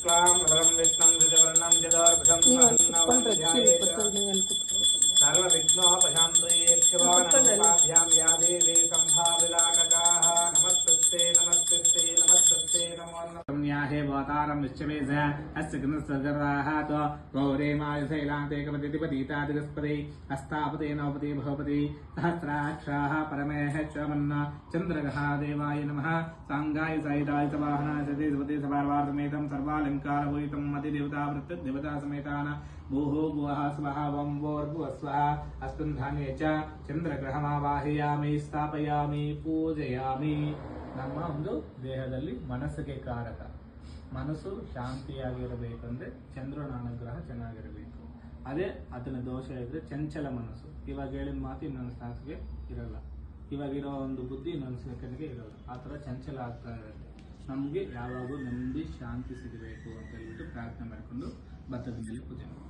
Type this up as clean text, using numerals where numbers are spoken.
शुक्लां वरदं विष्णुं द्विजवर्णं चतुर्भुजं सर्वविघ्नोपशान्तयेच्छिवानमुपाभ्यां या देवी सम्भाविलाटकाः नमस्तस्ते नमस्तस्ते नमस्तस्ते नमो नमः न्याहे भवतारं विश्ववेद अस्य गुणसगराः तो गौरे मायशैलान्तेकपतिपतितादिगस्पति हस्तापते नवपति भवपति सहस्राक्षाः परमेह च चंद्रगः देवाय नमः सांगाय साहिताय सवाहनाय सतीसपति सभार्वार्थमेतं सर्वालंकारभूषितं मतिदेवता वृत्तदेवता समेतान भूः भुवः स्वः वं वोर्भुवस्वः अस्कन्धाने च चंद्रग्रहमावाहयामि स्थापयामि पूजयामि ನಮ್ಮ ಒಂದು ದೇಹದಲ್ಲಿ ಮನಸ್ಸಿಗೆ ಕಾರಕ ಮನಸ್ಸು ಶಾಂತಿಯಾಗಿರಬೇಕಂದ್ರೆ ಚಂದ್ರನ ಅನುಗ್ರಹ ಚೆನ್ನಾಗಿರಬೇಕು ಅದೇ ಅದನ್ನ ದೋಷ ಇದ್ರೆ ಚಂಚಲ ಮನಸ್ಸು ಇವಾಗ ಹೇಳಿದ ಮಾತು ಇನ್ನೊಂದು ತಾಸಿಗೆ ಇರಲ್ಲ ಇವಾಗಿರೋ ಒಂದು ಬುದ್ಧಿ ಇನ್ನೊಂದು ಸೆಕೆಂಡ್ಗೆ ಇರಲ್ಲ ಆ ಥರ ಚಂಚಲ ಆಗ್ತಾ ಇರುತ್ತೆ ನಮಗೆ ಯಾವಾಗೂ ನೆಮ್ಮದಿ ಶಾಂತಿ ಸಿಗಬೇಕು ಅಂತ ಹೇಳ್ಬಿಟ್ಟು ಪ್ರಾರ್ಥನೆ ಮಾಡಿಕೊಂಡು ಭತ್ತದ ಮೇಲೆ ಪೂಜೆ ಮಾಡಿ